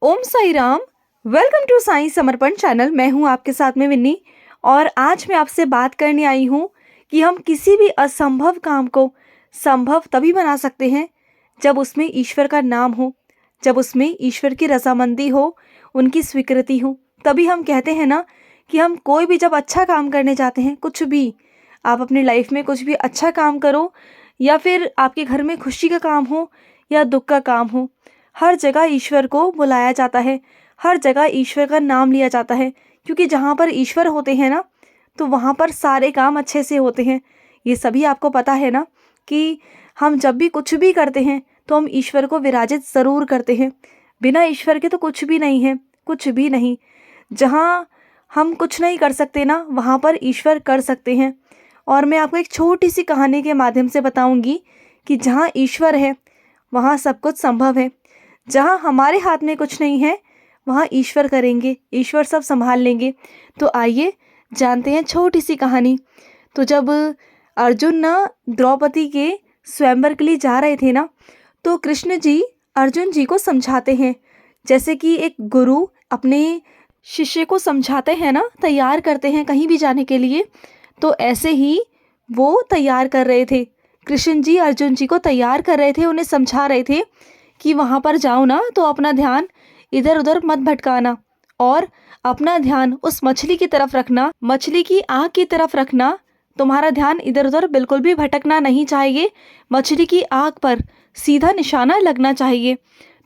Om Sai Ram. Welcome to Sai Samarpan channel. मैं हूं आपके साथ में विन्नी और आज मैं आपसे बात करने आई हूं कि हम किसी भी असंभव काम को संभव तभी बना सकते हैं जब उसमें ईश्वर का नाम हो, जब उसमें ईश्वर की रजामंदी हो, उनकी स्वीकृति हो। तभी हम कहते हैं ना कि हम कोई भी जब अच्छा काम करने जाते हैं, कुछ भी आप अपनी लाइफ में कुछ भी अच्छा काम करो या फिर आपके घर में खुशी का काम हो या दुख का काम हो, हर जगह ईश्वर को बुलाया जाता है, हर जगह ईश्वर का नाम लिया जाता है। क्योंकि जहाँ पर ईश्वर होते हैं ना, तो वहाँ पर सारे काम अच्छे से होते हैं। ये सभी आपको पता है ना कि हम जब भी कुछ भी करते हैं तो हम ईश्वर को विराजित ज़रूर करते हैं। बिना ईश्वर के तो कुछ भी नहीं है, कुछ भी नहीं। जहाँ हम कुछ नहीं कर सकते ना, वहाँ पर ईश्वर कर सकते हैं। और मैं आपको एक छोटी सी कहानी के माध्यम से बताऊंगी कि जहाँ ईश्वर है वहाँ सब कुछ संभव है। जहाँ हमारे हाथ में कुछ नहीं है वहाँ ईश्वर करेंगे, ईश्वर सब संभाल लेंगे। तो आइए जानते हैं छोटी सी कहानी। तो जब अर्जुन ना द्रौपदी के स्वयंवर के लिए जा रहे थे ना, तो कृष्ण जी अर्जुन जी को समझाते हैं, जैसे कि एक गुरु अपने शिष्य को समझाते हैं ना, तैयार करते हैं कहीं भी जाने के लिए। तो ऐसे ही वो तैयार कर रहे थे, कृष्ण जी अर्जुन जी को तैयार कर रहे थे, उन्हें समझा रहे थे कि वहाँ पर जाओ ना तो अपना ध्यान इधर उधर मत भटकाना और अपना ध्यान उस मछली की तरफ रखना, मछली की आँख की तरफ रखना। तुम्हारा ध्यान इधर उधर बिल्कुल भी भटकना नहीं चाहिए, मछली की आँख पर सीधा निशाना लगना चाहिए।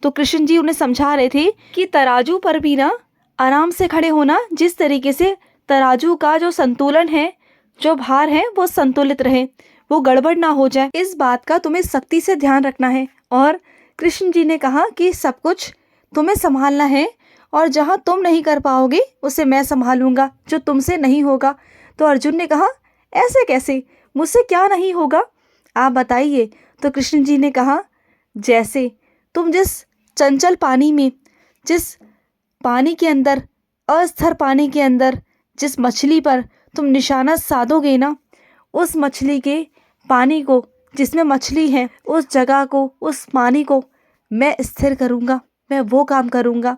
तो कृष्ण जी उन्हें समझा रहे थे कि तराजू पर भी ना आराम से खड़े होना, जिस तरीके से तराजू का जो संतुलन है, जो भार है वो संतुलित रहे, वो गड़बड़ ना हो जाए, इस बात का तुम्हें सख्ती से ध्यान रखना है। और कृष्ण जी ने कहा कि सब कुछ तुम्हें संभालना है और जहाँ तुम नहीं कर पाओगे उसे मैं संभालूंगा, जो तुमसे नहीं होगा। तो अर्जुन ने कहा ऐसे कैसे, मुझसे क्या नहीं होगा, आप बताइए। तो कृष्ण जी ने कहा जैसे तुम जिस चंचल पानी में, जिस पानी के अंदर, अस्थिर पानी के अंदर जिस मछली पर तुम निशाना साधोगे ना, उस मछली के पानी को, जिसमें मछली है, उस जगह को, उस पानी को मैं स्थिर करूँगा, मैं वो काम करूँगा।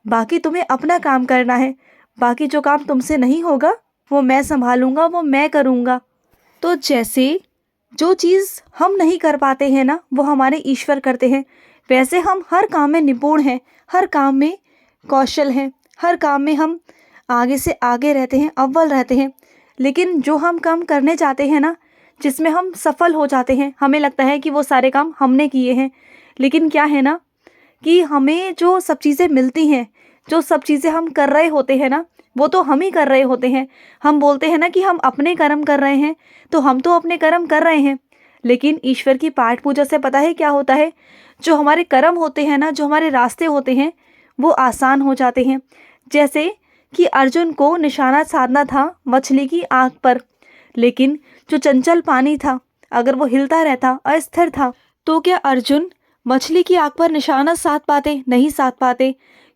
बाकी तुम्हें अपना काम करना है, बाकी जो काम तुमसे नहीं होगा वो मैं संभालूंगा, वो मैं करूँगा। तो जैसे जो चीज़ हम नहीं कर पाते हैं ना, वो हमारे ईश्वर करते हैं, वैसे हम हर काम में निपुण हैं, हर काम में कौशल हैं, हर काम में हम आगे से आगे रहते हैं, अव्वल रहते हैं। लेकिन जो हम काम करने जाते हैं ना, जिसमें हम सफल हो जाते हैं, हमें लगता है कि वो सारे काम हमने किए हैं। लेकिन क्या है ना कि हमें जो सब चीज़ें मिलती हैं, जो सब चीज़ें हम कर रहे होते हैं ना, वो तो हम ही कर रहे होते हैं। हम बोलते हैं ना कि हम अपने कर्म कर रहे हैं, तो हम तो अपने कर्म कर रहे हैं। लेकिन ईश्वर की पाठ पूजा से पता है क्या होता है, जो हमारे कर्म होते हैं ना, जो हमारे रास्ते होते हैं, वो आसान हो जाते हैं। जैसे कि अर्जुन को निशाना साधना था मछली की आँख पर, लेकिन जो चंचल पानी था, अगर वो हिलता रहता, अस्थिर था, तो क्या अर्जुन मछली की आँख पर निशाना साध पाते? नहीं साध पाते,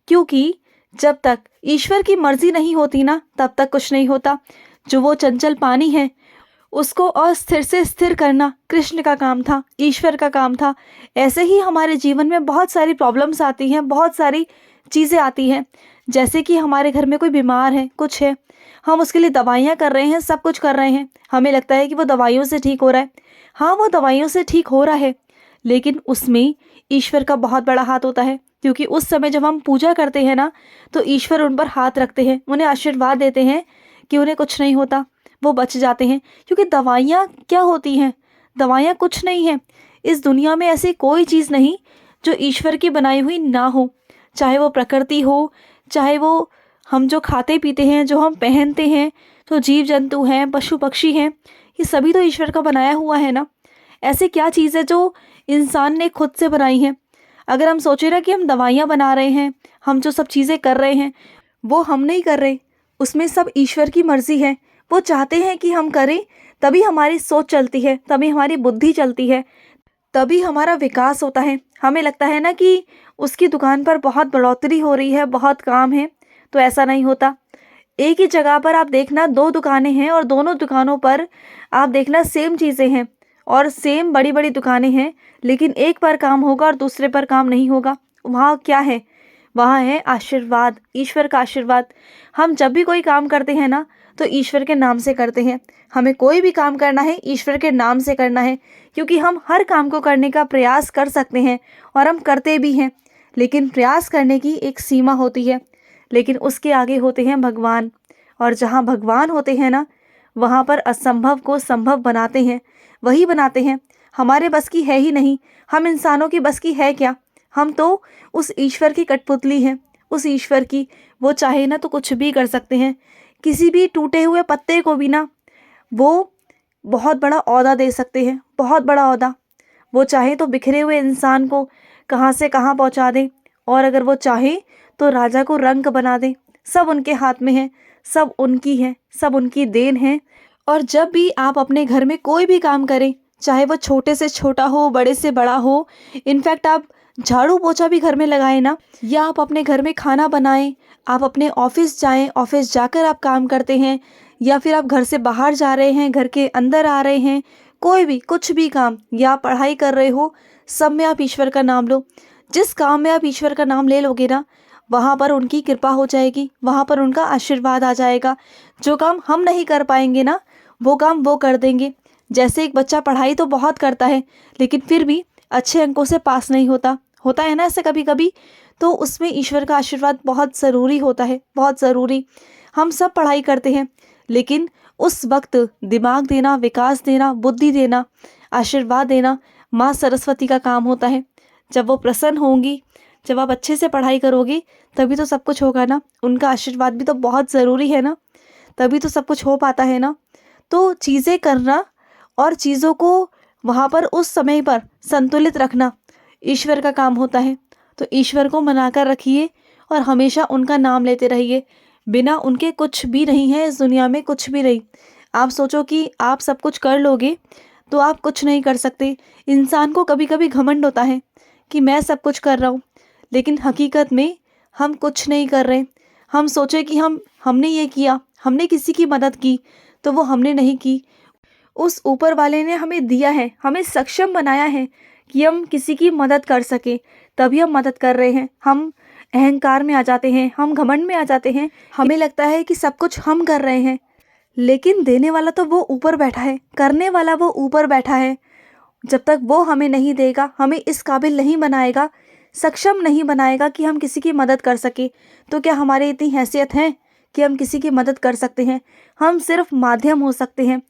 क्योंकि जब तक ईश्वर की मर्जी नहीं होती ना, तब तक कुछ नहीं होता। जो वो चंचल पानी है, उसको अस्थिर से स्थिर करना कृष्ण का काम था, ईश्वर का काम था। ऐसे ही हमारे जीवन में बहुत सारी प्रॉब्लम्स आती हैं, बहुत सारी चीज़ें आती हैं। जैसे कि हमारे घर में कोई बीमार है, कुछ है, हम उसके लिए दवाइयाँ कर रहे हैं, सब कुछ कर रहे हैं, हमें लगता है कि वो दवाइयों से ठीक हो रहा है। हाँ, वो दवाइयों से ठीक हो रहा है, लेकिन उसमें ईश्वर का बहुत बड़ा हाथ होता है। क्योंकि उस समय जब हम पूजा करते हैं ना, तो ईश्वर उन पर हाथ रखते हैं, उन्हें आशीर्वाद देते हैं कि उन्हें कुछ नहीं होता, वो बच जाते हैं। क्योंकि दवाइयाँ क्या होती हैं, दवाइयाँ कुछ नहीं है। इस दुनिया में ऐसी कोई चीज़ नहीं जो ईश्वर की बनाई हुई ना हो, चाहे वो प्रकृति हो, चाहे वो हम जो खाते पीते हैं, जो हम पहनते हैं, जो जीव जंतु हैं, पशु पक्षी हैं, ये सभी तो ईश्वर का बनाया हुआ है ना। ऐसे क्या चीज़ है जो इंसान ने खुद से बनाई है? अगर हम सोचे ना कि हम दवाइयाँ बना रहे हैं, हम जो सब चीज़ें कर रहे हैं, वो हम नहीं कर रहे, उसमें सब ईश्वर की मर्जी है। वो चाहते हैं कि हम करें, तभी हमारी सोच चलती है, तभी हमारी बुद्धि चलती है, तभी हमारा विकास होता है। हमें लगता है ना कि उसकी दुकान पर बहुत बढ़ोतरी हो रही है, बहुत काम है, तो ऐसा नहीं होता। एक ही जगह पर आप देखना, दो दुकानें हैं और दोनों दुकानों पर आप देखना सेम चीज़ें हैं और सेम बड़ी बड़ी दुकानें हैं, लेकिन एक पर काम होगा और दूसरे पर काम नहीं होगा। वहाँ क्या है, वहाँ है आशीर्वाद, ईश्वर का आशीर्वाद। हम जब भी कोई काम करते हैं ना, तो ईश्वर के नाम से करते हैं। हमें कोई भी काम करना है ईश्वर के नाम से करना है, क्योंकि हम हर काम को करने का प्रयास कर सकते हैं और हम करते भी हैं। लेकिन प्रयास करने की एक सीमा होती है, लेकिन उसके आगे होते हैं भगवान। और जहाँ भगवान होते हैं ना, वहाँ पर असंभव को संभव बनाते हैं, वही बनाते हैं। हमारे बस की है ही नहीं, हम इंसानों की बस की है क्या। हम तो उस ईश्वर की कठपुतली हैं, उस ईश्वर की। वो चाहे ना तो कुछ भी कर सकते हैं। किसी भी टूटे हुए पत्ते को भी ना वो बहुत बड़ा ओहदा दे सकते हैं, बहुत बड़ा ओहदा। वो चाहे तो बिखरे हुए इंसान को कहाँ से कहाँ पहुँचा दें, और अगर वो चाहे तो राजा को रंक बना दें। सब उनके हाथ में है, सब उनकी है, सब उनकी देन है। और जब भी आप अपने घर में कोई भी काम करें, चाहे वो छोटे से छोटा हो, बड़े से बड़ा हो, इनफैक्ट आप झाड़ू पोछा भी घर में लगाएं ना, या आप अपने घर में खाना बनाएं, आप अपने ऑफिस जाएं, ऑफिस जाकर आप काम करते हैं, या फिर आप घर से बाहर जा रहे हैं, घर के अंदर आ रहे हैं, कोई भी कुछ भी काम, या आप पढ़ाई कर रहे हो, सब में आप ईश्वर का नाम लो। जिस काम में आप ईश्वर का नाम ले लोगे ना, वहाँ पर उनकी कृपा हो जाएगी, वहाँ पर उनका आशीर्वाद आ जाएगा। जो काम हम नहीं कर पाएंगे ना, वो काम वो कर देंगे। जैसे एक बच्चा पढ़ाई तो बहुत करता है, लेकिन फिर भी अच्छे अंकों से पास नहीं होता, होता है ना ऐसे कभी कभी। तो उसमें ईश्वर का आशीर्वाद बहुत ज़रूरी होता है, बहुत ज़रूरी। हम सब पढ़ाई करते हैं, लेकिन उस वक्त दिमाग देना, विकास देना, बुद्धि देना, आशीर्वाद देना माँ सरस्वती का काम होता है। जब वो प्रसन्न होंगी, जब आप अच्छे से पढ़ाई करोगे, तभी तो सब कुछ होगा ना। उनका आशीर्वाद भी तो बहुत ज़रूरी है ना, तभी तो सब कुछ हो पाता है ना। तो चीज़ें करना और चीज़ों को वहाँ पर उस समय पर संतुलित रखना ईश्वर का काम होता है। तो ईश्वर को मनाकर रखिए और हमेशा उनका नाम लेते रहिए। बिना उनके कुछ भी नहीं है इस दुनिया में, कुछ भी नहीं। आप सोचो कि आप सब कुछ कर लोगे, तो आप कुछ नहीं कर सकते। इंसान को कभी कभी घमंड होता है कि मैं सब कुछ कर रहा हूँ, लेकिन हकीकत में हम कुछ नहीं कर रहे। हम सोचे कि हमने ये किया, हमने किसी की मदद की, तो वो हमने नहीं की। उस ऊपर वाले ने हमें दिया है, हमें सक्षम बनाया है कि हम किसी की मदद कर सके, तभी हम मदद कर रहे हैं। हम अहंकार में आ जाते हैं, हम घमंड में आ जाते हैं, हमें लगता है कि सब कुछ हम कर रहे हैं, लेकिन देने वाला तो वो ऊपर बैठा है, करने वाला वो ऊपर बैठा है। जब तक वो हमें नहीं देगा, हमें इस काबिल नहीं बनाएगा, सक्षम नहीं बनाएगा कि हम किसी की मदद कर सके, तो क्या हमारी इतनी हैसियत है कि हम किसी की मदद कर सकते हैं? हम सिर्फ माध्यम हो सकते हैं,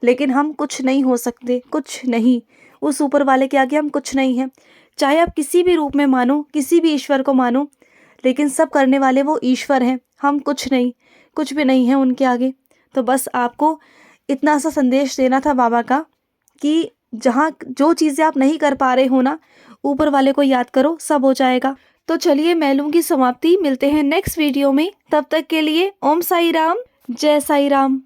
लेकिन हम कुछ नहीं हो सकते, कुछ नहीं। उस ऊपर वाले के आगे हम कुछ नहीं हैं। चाहे आप किसी भी रूप में मानो, किसी भी ईश्वर को मानो, लेकिन सब करने वाले वो ईश्वर हैं। हम कुछ नहीं, कुछ भी नहीं है उनके आगे। तो बस आपको इतना सा संदेश देना था बाबा का, कि जहाँ जो चीज़ें आप नहीं कर पा रहे हो ना, ऊपर वाले को याद करो, सब हो जाएगा। तो चलिए मैं लूँगी समाप्ति, मिलते हैं नेक्स्ट वीडियो में। तब तक के लिए ओम साई राम, जय साई राम।